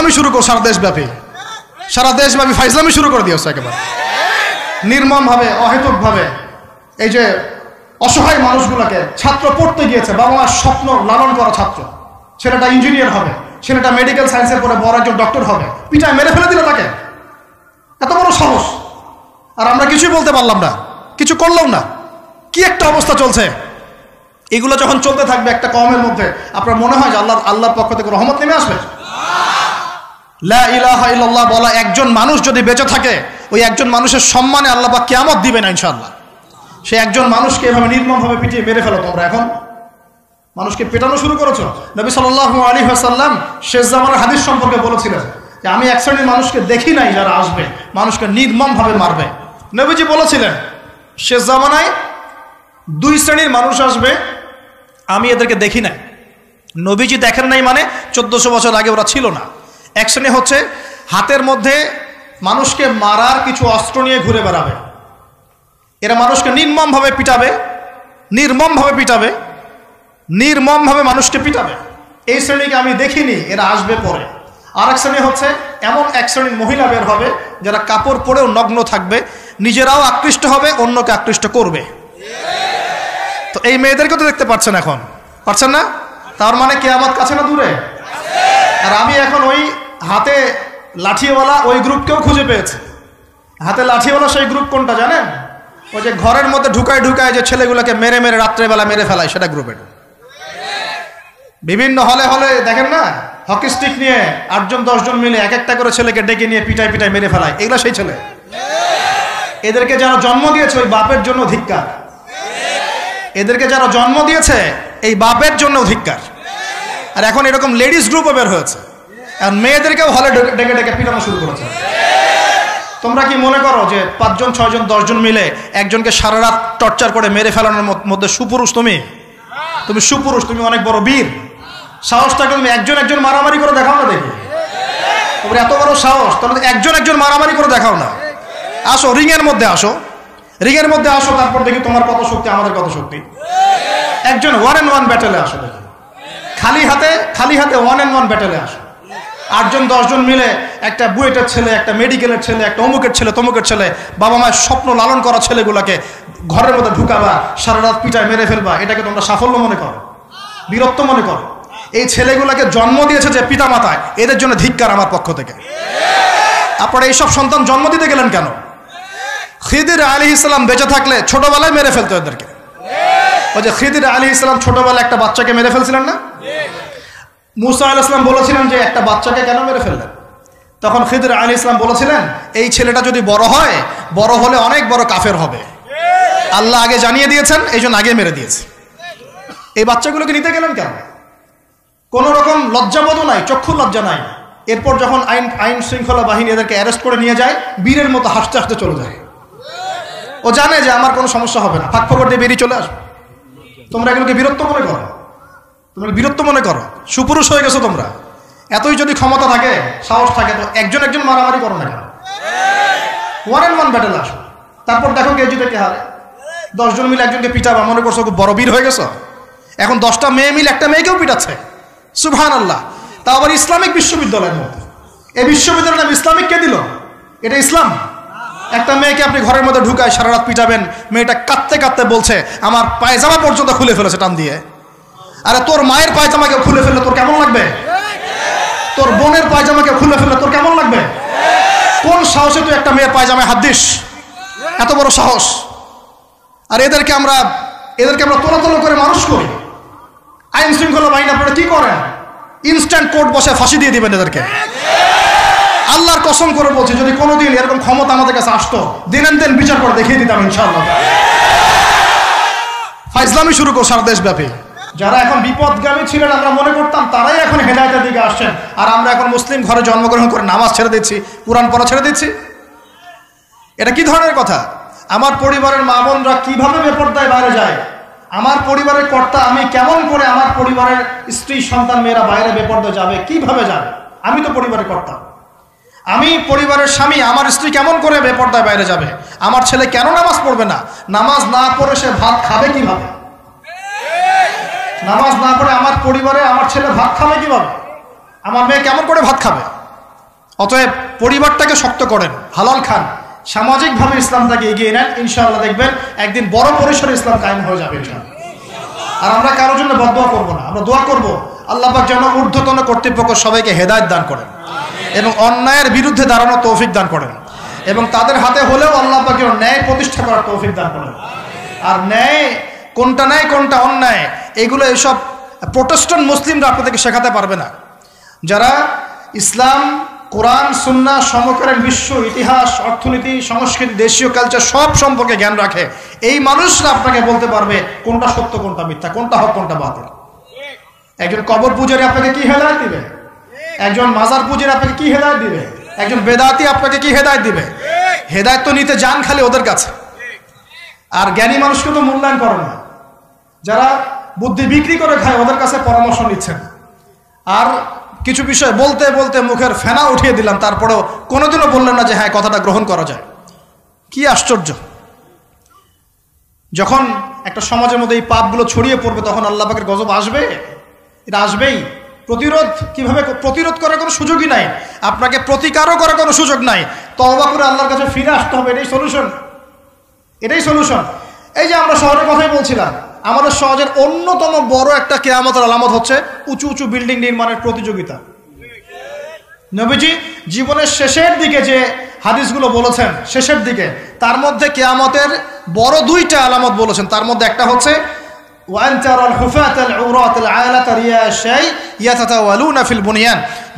ফাইজলামি শুরু করো সারা দেশব্যাপী ফাইজলামি শুরু করে দিয়েছে একেবারে নির্মমভাবে, অহেতুকভাবে। এই যে অসহায় মানুষগুলোকে, ছাত্র পড়তে গিয়েছে, বাবা মার স্বপ্ন লালন করা ছাত্র, ছেলেটা ইঞ্জিনিয়ার হবে, ছেলেটা মেডিকেল সায়েন্সের পরে বড় একজন ডক্টর হবে, পিটায় মেরে ফেলে দিল তাকে। এত বড় সাহস! আর আমরা কিছুই বলতে পারলাম না, কিছু করলাম না। কি একটা অবস্থা চলছে! এগুলো যখন চলতে থাকবে একটা কওমের মধ্যে, আপনার মনে হয় যে আল্লাহর পক্ষ থেকে রহমত নেমে আসবে? লা ইলাহা ইল্লাল্লাহ বলা একজন মানুষ যদি বেঁচে থাকে, ওই একজন মানুষের সম্মানে আল্লাহ পাক কিয়ামত দিবেন ইনশাআল্লাহ। সে একজন মানুষকে এভাবে নির্মমভাবে পিটিয়ে মেরে ফেলো তোমরা। এখন মানুষকে পেটানো শুরু করেছো। নবী সাল্লাল্লাহু আলাইহি ওয়াসাল্লাম শেষ জামানার হাদিস সম্পর্কে বলেছিলেন যে আমি এক শ্রেণীর মানুষকে দেখি নাই যারা আসবে মানুষকে নির্মমভাবে মারবে। নবীজি বলেছিলেন শেষ জামানায় দুই শ্রেণীর মানুষ আসবে, আমি এদেরকে দেখি নাই। নবীজি দেখেন নাই মানে 1400 বছর আগে ওরা ছিল না। এক শ্রেণী হচ্ছে হাতের মধ্যে মানুষকে মারার কিছু অস্ত্র নিয়ে ঘুরে বেড়াবে, এরা মানুষকে নির্মমভাবে মানুষকে পিটাবে। এই শ্রেণীকে আমি দেখিনি, এরা আসবে পরে। আর এক শ্রেণী হচ্ছে এমন এক শ্রেণীর মহিলা বের হবে যারা কাপড় পরেও নগ্ন থাকবে, নিজেরাও আকৃষ্ট হবে, অন্যকে আকৃষ্ট করবে। তো এই মেয়েদেরকে তো দেখতে পাচ্ছেন, এখন পাচ্ছেন না? তার মানে কিয়ামত কাছে না দূরে? আর আমি এখন ওই হাতে লাঠিওয়ালা ওই গ্রুপকেও খুঁজে পেয়েছি। হাতে লাঠিওয়ালা সেই গ্রুপ কোনটা জানেন? ওই যে ঘরের মধ্যে ঢুকায় যে ছেলেগুলোকে মেরে রাত্রেবেলা মেরে ফেলায়, সেটা গ্রুপের। বিভিন্ন হলে দেখেন না, হকি স্টিক নিয়ে 8-10 জন মিলে এক একটা করে ছেলেকে ডেকে নিয়ে পিটায় মেরে ফেলায়, এগুলা সেই ছেলে। এদেরকে যারা জন্ম দিয়েছে ওই বাপের জন্য ধিক্কার। এদেরকে যারা জন্ম দিয়েছে এই বাপের জন্য ধিক্কার। আর এখন এরকম লেডিস গ্রুপও বের হয়েছে, আর মেয়েদেরকেও হলে ডেকে পিটানো শুরু করেছে। তোমরা কি মনে করো যে 5 জন 6 জন 10 জন মিলে একজনকে সারা রাত টর্চার করে মেরে ফেলানোর মধ্যে সুপুরুষ? তুমি সুপুরুষ, তুমি অনেক বড় বীর। সাহসটাকে তুমি একজন মারামারি করে দেখাও না দেখি। তোমার এত বড় সাহস, তাহলে একজন মারামারি করে দেখাও না। আসো রিংয়ের মধ্যে আসো, তারপর দেখি তোমার কত শক্তি, আমাদের কত শক্তি। একজন 1-on-1 ব্যাটেলে আসো দেখি। খালি হাতে 1-on-1 ব্যাটেলে আসো। 8 জন 10 জন মিলে একটা বুয়েটের ছেলে, একটা মেডিকেলের ছেলে, একটা অমুকের ছেলে, তমুকের ছেলে, বাবা মায়ের স্বপ্ন লালন করা ছেলেগুলোকে ঘরের মধ্যে ঢুকাবা, সারা রাত পিটায় মেরে ফেলবা, এটাকে তোমরা সাফল্য মনে করো, বীরত্ব মনে করো? এই ছেলেগুলোকে জন্ম দিয়েছে যে পিতা মাতায়, এদের জন্য ধিক্কার আমার পক্ষ থেকে। আপনারা এইসব সন্তান জন্ম দিতে গেলেন কেন? খিদির আলাইহিস সালাম বেঁচে থাকলে ছোটবেলায় মেরে ফেলতো এদেরকে। ওই যে খিদির আলাইহিস সালাম ছোটবেলায় একটা বাচ্চাকে মেরে ফেলছিলেন না? মুসা আলাইহিস সালাম বলেছিলেন যে একটা বাচ্চাকে কেন মেরে ফেললেন? তখন খিদির আলাইহিস সালাম বলেছিলেন এই ছেলেটা যদি বড় হলে অনেক বড় কাফের হবে। আল্লাহ আগে জানিয়ে দিয়েছেন, এই জন্য আগে মেরে দিয়েছে। এই বাচ্চাগুলোকে নিতে গেলেন কেন? কোন রকম লজ্জাবোধও নাই, চক্ষু লজ্জা নাই। এরপর যখন আইন শৃঙ্খলা বাহিনী এদেরকে অ্যারেস্ট করে নিয়ে যায়, বীরের মতো হাসতে হাসতে চলে যায়। ও জানে যে আমার কোনো সমস্যা হবে না, ফাঁক ফোকর দিয়ে বেরিয়ে চলে আসবে। তোমরা এগুলোকে বীরত্ব মনে করো, সুপুরুষ হয়ে গেছো তোমরা। এতই যদি ক্ষমতা থাকে, সাহস থাকে, তো একজন মারামারি করো না কেন? 1-on-1 ব্যাটেল আসো, তারপর দেখো কে জিতে কে হারে। 10 জন মিলে একজনকে পিটাবা, মনে করছো খুব বড় বীর হয়ে গেছো। এখন 10টা মেয়ে মিলে একটা মেয়েকেও পিটাচ্ছে, সুবহানাল্লাহ। তা আবার ইসলামিক বিশ্ববিদ্যালয়ের মধ্যে। এই বিশ্ববিদ্যালয়টা ইসলামিক কে দিল? এটা ইসলাম? একটা মেয়েকে আপনি ঘরের মধ্যে ঢুকায় সারা রাত পিটাবেন, মেয়েটা কাঁদতে বলছে আমার পায়জামা পর্যন্ত খুলে ফেলেছে টান দিয়ে। আরে তোর মায়ের পায়জামাকে খুলে ফেললে তোর কেমন লাগবে? তোর বোনের পায়জামাকে খুলে ফেললে তোর কেমন লাগবে? কোন সাহসে তুই একটা মেয়ের পায়জামায় হাত দিস? এত বড় সাহস! আর এদেরকে আমরা তোলা করে মানুষ করি। আইন শৃঙ্খলা বাহিনী আপনারা কি করেন? ইনস্ট্যান্ট কোর্ট বসে ফাঁসি দিয়ে দিবেন এদেরকে। আল্লাহর কসম করে বলছি, যদি কোনোদিন এরকম ক্ষমতা আমাদের কাছে আসতো, দিন বিচার করে দেখিয়ে দিতাম ইনশাআল্লাহ। ফাইজলামি শুরু করো সারা দেশব্যাপী। যারা এখন বিপদগামী ছিলেন আমরা মনে করতাম তারাই এখন হেদায়েতের দিকে আসছেন, আর আমরা এখন মুসলিম ঘরে জন্মগ্রহণ করে নামাজ ছেড়ে দিচ্ছি, কুরআন পড়া ছেড়ে দিচ্ছি। এটা কি ধরনের কথা? আমার পরিবারের মা বোনরা কিভাবে বেপরদায় বাইরে যায়? আমার পরিবারের কর্তা আমি কেমন করে আমার পরিবারের স্ত্রী সন্তান মেয়েরা বাইরে বেপরদায় যাবে? কিভাবে যাবে? আমি তো পরিবারের কর্তা, আমি পরিবারের স্বামী, আমার স্ত্রী কেমন করে বেপরদায় বাইরে যাবে? আমার ছেলে কেন নামাজ পড়বে না? নামাজ না পড়ে সে ভাত খাবে কিভাবে? নামাজ না পড়ে আমার পরিবারে আমার ছেলে ভাত খাবে কিভাবে? আমার মেয়ে কেমন করে ভাত খাবে? অতএব পরিবারটাকে শক্ত করেন, হালাল খান, সামাজিকভাবে ইসলামটাকে এগিয়ে নেন, ইনশাআল্লাহ দেখবেন একদিন বড় পরিসরে ইসলাম কায়েম হয়ে যাবে ইনশাআল্লাহ। আর আমরা কারোর জন্য বদদোয়া করবো না, আমরা দোয়া করব আল্লাহ পাক যেন ঊর্ধ্বতন কর্তৃপক্ষ সবাইকে হেদায়েত দান করেন এবং অন্যায়ের বিরুদ্ধে দাঁড়ানোর তৌফিক দান করেন, এবং তাদের হাতে হলেও আল্লাহ পাক যেন ন্যায় প্রতিষ্ঠা করার তৌফিক দান করেন। আর ন্যায় কোনটা অন্যায় এগুলো এসব প্রোটেস্ট্যান্ট মুসলিমরা আপনাদেরকে শেখাতে পারবে না। যারা ইসলাম, কোরআন, সুন্নাহ, সমকালীন বিশ্ব ইতিহাস, অর্থনীতি, সংস্কৃতি, দেশীয় কালচার সব সম্পর্কে জ্ঞান রাখে, এই মানুষরা আপনাকে বলতে পারবে কোনটা সত্য, কোনটা মিথ্যা, কোনটা হক, কোনটা বাতিল। একজন কবর পূজারী আপনাকে কি হেদায়েত দিবে? একজন মাজার পূজারী আপনাকে কি হেদায়েত দিবে? একজন বেদাতি আপনাকে কি হেদায়েত দিবে? হেদায়েত তো নিতে যান খালি ওদের কাছে, আর জ্ঞানী মানুষকে তো মূল্যায়ন করে না। যারা বুদ্ধি বিক্রি করে খায় ওদের কাছে পরামর্শ নিচ্ছেন। আর কিছু বিষয় বলতে বলতে মুখের ফেনা উঠিয়ে দিলাম, তারপরেও কোনোদিনও বললেন না যে হ্যাঁ কথাটা গ্রহণ করা যায়। কি আশ্চর্য! যখন একটা সমাজের মধ্যে এই পাপগুলো ছড়িয়ে পড়বে তখন আল্লাহ পাকের গজব আসবে, এটা আসবেই। কিভাবে প্রতিরোধ করার কোনো সুযোগই নাই, আপনাকে প্রতিকারও করার কোনো সুযোগ নাই। তওবা করে আল্লাহর কাছে ফিরে আসতে হবে, এটাই সলিউশন। এই যে আমরা শহরের কথাই বলছিলাম, আমাদের সমাজের অন্যতম বড় একটা কিয়ামতের আলামত হচ্ছে উঁচু উঁচু বিল্ডিং নির্মাণের প্রতিযোগিতা। নবীজি জীবনের শেষের দিকে যে হাদিসগুলো বলেছেন, শেষের দিকে, তার মধ্যে কিয়ামতের বড় দুইটা আলামত বলেছেন। তার মধ্যে একটা হচ্ছে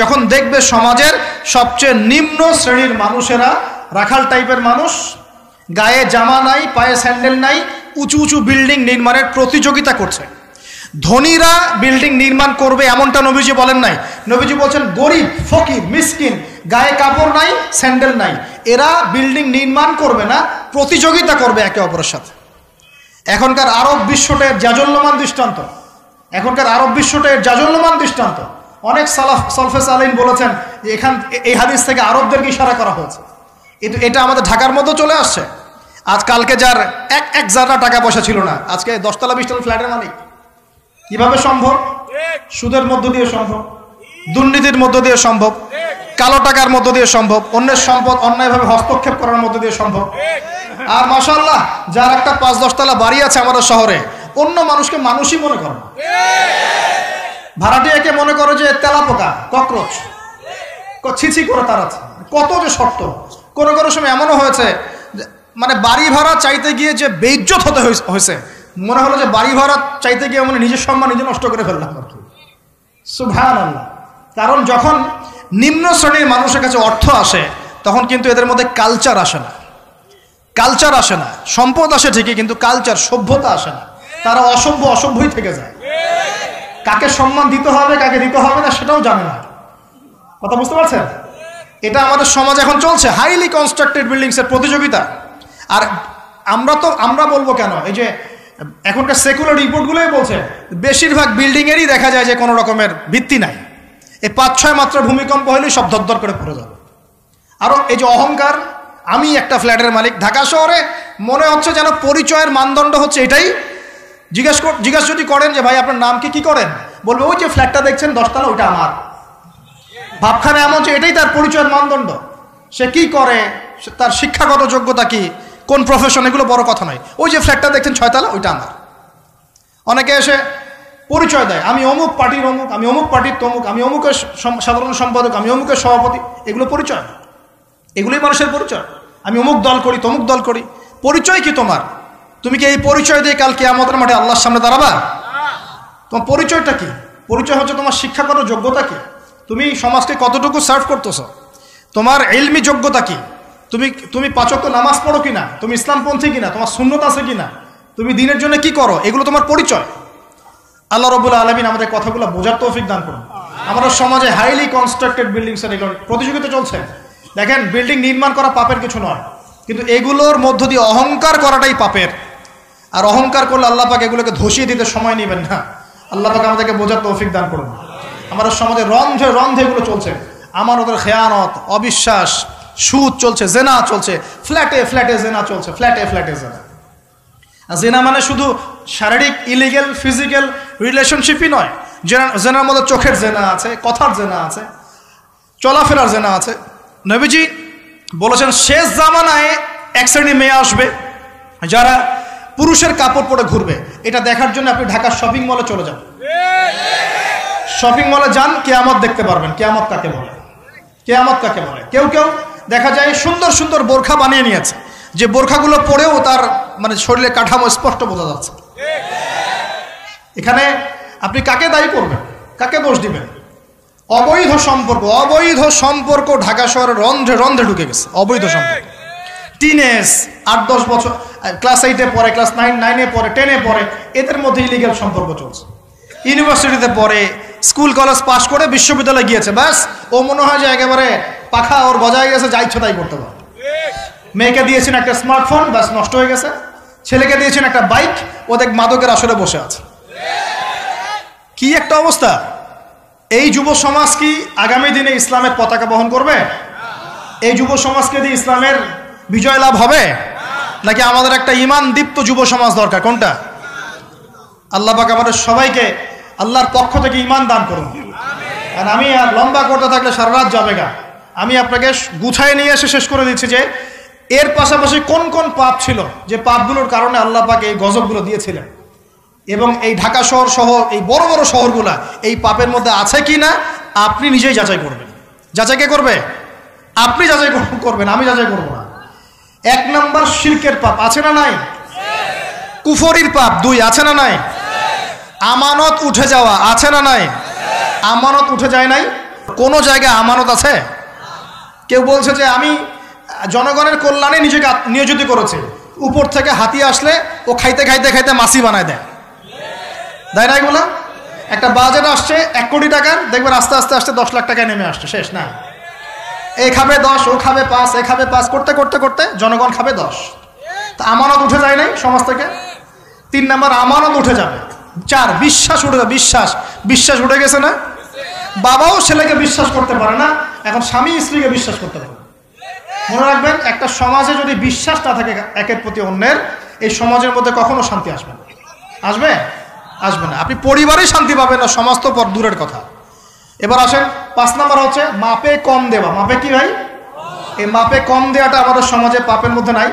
যখন দেখবে সমাজের সবচেয়ে নিম্ন শ্রেণীর মানুষেরা, রাখাল টাইপের মানুষ, গায়ে জামা নাই, পায়ে স্যান্ডেল নাই, উঁচু উঁচু বিল্ডিং নির্মাণের প্রতিযোগিতা করছে। ধনীরা বিল্ডিং নির্মাণ করবে এমনটা নবীজি বলেন নাই। নবীজি বলছেন গরিব, ফকির, মিসকিন, গায়ে কাপড় নাই, স্যান্ডেল নাই, এরা বিল্ডিং নির্মাণ করবে না, প্রতিযোগিতা করবে একে অপরের সাথে। এখনকার আরব বিশ্বটার জাজল্যমান দৃষ্টান্ত। অনেক সলফে সালিন বলেছেন যে এই হাদিস থেকে আরবদেরকে ইশারা করা হয়েছে। এটা আমাদের ঢাকার মধ্যে চলে আসছে। কালকে যার এক জায়গা টাকা পয়সা ছিল না, আজকে 10 তলা 20 তলা ফ্ল্যাটের মালিক। কিভাবে সম্ভব? সুদের মধ্য দিয়ে সম্ভব, দুর্নীতির মধ্য দিয়ে সম্ভব, কালো টাকার মধ্য দিয়ে সম্ভব, অন্যের সম্পদ অন্যায়ভাবে হস্তক্ষেপ করার মধ্য দিয়ে সম্ভব। আর মাশাআল্লাহ, যার একটা 5-10 তলা বাড়ি আছে আমাদের শহরে, অন্য মানুষকে মানুষই মনে করে না। ভাড়াটিয়াকে মনে করে যে তেলাপোকা, ককরোচ, ছিছি করে তাড়াচ্ছে। কত যে শর্ত! কোনো সময় এমনও হয়েছে মানে বাড়ি ভাড়া চাইতে গিয়ে যে বেইজ্জত হতে হয়েছে, মনে হলো যে বাড়ি ভাড়া চাইতে গিয়ে মানে নিজের সম্মান নিজে নষ্ট করে ফেললাম আর কি। সুবহানাল্লাহ। কারণ যখন নিম্ন শ্রেণীর মানুষের কাছে অর্থ আসে তখন কিন্তু এদের মধ্যে কালচার আসে না। সম্পদ আসে ঠিকই, কিন্তু কালচার, সভ্যতা আসে না। তারা অসভ্যই থেকে যায়। কাকে সম্মান দিতে হবে, কাকে দিতে হবে না সেটাও জানে না। কথা বুঝতে পারছেন? এটা আমাদের সমাজ এখন চলছে, হাইলি কনস্ট্রাক্টেড বিল্ডিংসের প্রতিযোগিতা। আর আমরা বলবো কেন, এই যে এখনকার সেকুলার রিপোর্টগুলোই বলছে বেশিরভাগ বিল্ডিংয়েরই দেখা যায় যে কোনো রকমের ভিত্তি নাই। এই 5-6 মাত্রা ভূমিকম্প হলেই সব ধরধর করে পড়ে যাবে। আরও এই যে অহংকার, আমি একটা ফ্ল্যাটের মালিক। ঢাকা শহরে মনে হচ্ছে যেন পরিচয়ের মানদণ্ড হচ্ছে এটাই। জিজ্ঞাসা যদি করেন যে ভাই আপনার নাম কি করেন, বলবে ওই যে ফ্ল্যাটটা দেখছেন 10 তলা, ওইটা আমার। ভাবখানা এমন যে এটাই তার পরিচয়ের মানদণ্ড। সে কি করে, তার শিক্ষাগত যোগ্যতা কি, কোন প্রফেশন, এগুলো বড় কথা নয়। ওই যে ফ্ল্যাটটা দেখছেন 6 তলা, ওইটা আমার। অনেকে এসে পরিচয় দেয়, আমি অমুক পার্টির অমুক, আমি অমুক পার্টির তমুক, আমি অমুকের সাধারণ সম্পাদক, আমি অমুকের সভাপতি। এগুলো পরিচয়, এগুলোই মানুষের পরিচয়। আমি অমুক দল করি, তমুক দল করি। পরিচয় কি তোমার? তুমি কি এই পরিচয় দিয়ে কাল কিয়ামতের মাঠে আল্লাহর সামনে দাঁড়াবা? তোমার পরিচয়টা কি? পরিচয় হচ্ছে তোমার শিক্ষাগত যোগ্যতা কি, তুমি সমাজকে কতটুকু সার্ভ করতেছ, তোমার ইলমি যোগ্যতা কি, তুমি 5 ওয়াক্ত নামাজ পড়ো কিনা, তুমি ইসলামপন্থী কিনা, তোমার সুন্নত আছে কিনা, তুমি দিনের জন্য কি করো, এগুলো তোমার পরিচয়। আল্লাহ রাব্বুল আলামিন আমাদের কথাগুলো বোঝার তৌফিক দান করুন। আমাদের সমাজে হাইলি কনস্ট্রাক্টেড বিল্ডিংসের এগুলো প্রতিযোগিতা চলছে। দেখেন, বিল্ডিং নির্মাণ করা পাপের কিছু নয়, কিন্তু এগুলোর মধ্য দিয়ে অহংকার করাটাই পাপের। আর অহংকার করলে আল্লাহ পাক এগুলোকে ধসিয়ে দিতে সময় নেবেন না। আল্লাহ পাক আমাদেরকে বোঝার তৌফিক দান করুন। আমাদের সমাজে রন্ধে এগুলো চলছে। আমানতের খেয়ানত, অবিশ্বাস, সুদ চলছে, জেনা চলছে, ফ্ল্যাটে জেনা চলছে, ফ্ল্যাটে জেনা। জেনা মানে শুধু শারীরিক ইলিগেল ফিজিক্যাল রিলেশনশিপই নয়। জেনার মধ্যে চোখের জেনা আছে, কথার জেনা আছে, চলাফেরার জেনা আছে। নবীজি বলেছেন শেষ জামানায় এক শ্রেণী মেয়ে আসবে যারা পুরুষের কাপড় পরে ঘুরবে। এটা দেখার জন্য আপনি ঢাকার শপিং মলে চলে যান, শপিং মলে যান, কিয়ামত দেখতে পারবেন। কিয়ামত কাকে বলে? কিয়ামত কাকে বলে? কেউ কেউ দেখা যায় সুন্দর সুন্দর বোরখা বানিয়ে নিয়েছে, যে বোরখাগুলো পরেও তার মানে শরীরের কাঠামো স্পষ্ট বোঝা যাচ্ছে। এখানে আপনি কাকে দায়ী করবেন, কাকে দোষ দিবেন? অবৈধ সম্পর্ক, অবৈধ সম্পর্ক ঢাকা শহরে রন্ধ্রে রন্ধ্রে ঢুকে গেছে। অবৈধ সম্পর্ক, টিনেজ 8-10 বছর, ক্লাস 8-এ পড়ে, ক্লাস 9-9-এ পড়ে, 10-এ পড়ে, এদের মধ্যে ইলিগাল সম্পর্ক চলছে। ইউনিভার্সিটিতে পড়ে, স্কুল কলেজ পাশ করে বিশ্ববিদ্যালয়ে গিয়েছে, ব্যাস ও মনে হয় যে একেবারে পাখা ওর গজায় গেছে, যা ইচ্ছা তাই করতে পারে। মেয়েকে দিয়েছেন একটা স্মার্টফোন, ব্যাস নষ্ট হয়ে গেছে। ছেলেকে দিয়েছেন একটা বাইক, ও দেখ মাদকের আসরে বসে আছে। কি একটা অবস্থা! এই যুব সমাজ কি আগামী দিনে ইসলামের পতাকা বহন করবে? এই যুব সমাজকে দিয়ে ইসলামের বিজয় লাভ হবে? নাকি আমাদের একটা ঈমান দীপ্ত যুব সমাজ দরকার? কোনটা? আল্লাহ পাক আমাদের সবাইকে আল্লাহর পক্ষ থেকে ঈমান দান করুন। আর আমি আর লম্বা করতে থাকলে সারা রাত যাবে গা। আমি আপনাকে গুছায় নিয়ে এসে শেষ করে দিচ্ছি যে এর পাশাপাশি কোন কোন পাপ ছিল, যে পাপগুলোর কারণে আল্লাহ পাক এই গজবগুলো দিয়েছিলেন, এবং এই ঢাকা শহর সহ এই বড় বড় শহরগুলা এই পাপের মধ্যে আছে কি না আপনি নিজেই যাচাই করবেন। যাচাই কে করবে? আপনি যাচাই করবেন, আমি যাচাই করব না। 1 নম্বর শিরকের পাপ, আছে না নাই? কুফরির পাপ 2, আছে না নাই? আমানত উঠে যাওয়া, আছে না নাই? আমানত উঠে যায় নাই? কোন জায়গায় আমানত আছে? কেউ বলছে যে আমি জনগণের কল্যাণে নিজেকে নিয়োজিত করেছি, উপর থেকে হাতি আসলে ও খাইতে খাইতে খাইতে মাছি বানায় দেয়, দেয় না? এগুলো একটা বাজেট আসছে 1 কোটি টাকার, দেখবেন আস্তে আস্তে আস্তে 10 লাখ টাকায় নেমে আসছে, শেষ না? এ খাবে 10, ও খাবে 5, এ খাবে 5 করতে করতে করতে জনগণ খাবে 10। তা আমানত উঠে যায় নাই সমাজ থেকে? 3 নম্বর আমানত উঠে যাবে। 4 বিশ্বাস উঠে যাবে। বিশ্বাস উঠে গেছে না? বাবাও ছেলেকে বিশ্বাস করতে পারে না, এখন স্বামী স্ত্রীকে বিশ্বাস করতে পারে। মনে রাখবেন, একটা সমাজে যদি বিশ্বাস না থাকে একের প্রতি অন্যের, এই সমাজের মধ্যে কখনো শান্তি আসবে না। আসবে? আসবে না। আপনি পরিবারেই শান্তি পাবেন না, সমাজ তো দূরের কথা। এবার আসেন 5 নম্বর হচ্ছে মাপে কম দেওয়া। মাপে কি ভাই? এই মাপে কম দেওয়াটা আমাদের সমাজে পাপের মধ্যে নাই?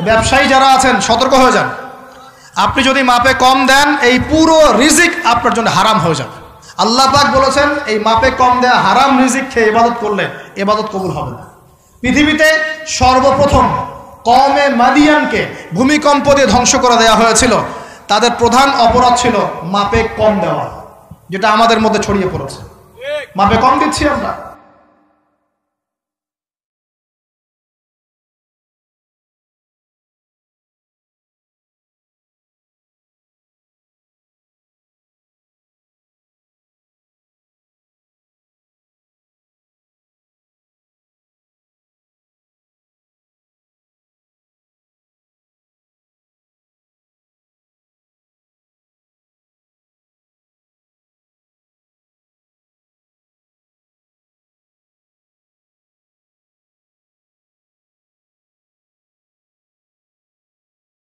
ব্যবসায়ী যারা আছেন সতর্ক হয়ে যান। আপনি যদি মাপে কম দেন, এই পুরো রিজিক আপনার জন্য হারাম হয়ে যাবে। আল্লাহ পাক বলেছেন এই মাপে কম দেয়া হারাম রিজিক খেয়ে ইবাদত করলে ইবাদত কবুল হবে না। পৃথিবীতে সর্বপ্রথম কওমে মাদিয়ানকে ভূমিকম্প দিয়ে ধ্বংস করে দেওয়া হয়েছিল। তাদের প্রধান অপরাধ ছিল মাপে কম দেওয়া, যেটা আমাদের মধ্যে ছড়িয়ে পড়েছে। মাপে কম দিচ্ছি আমরা।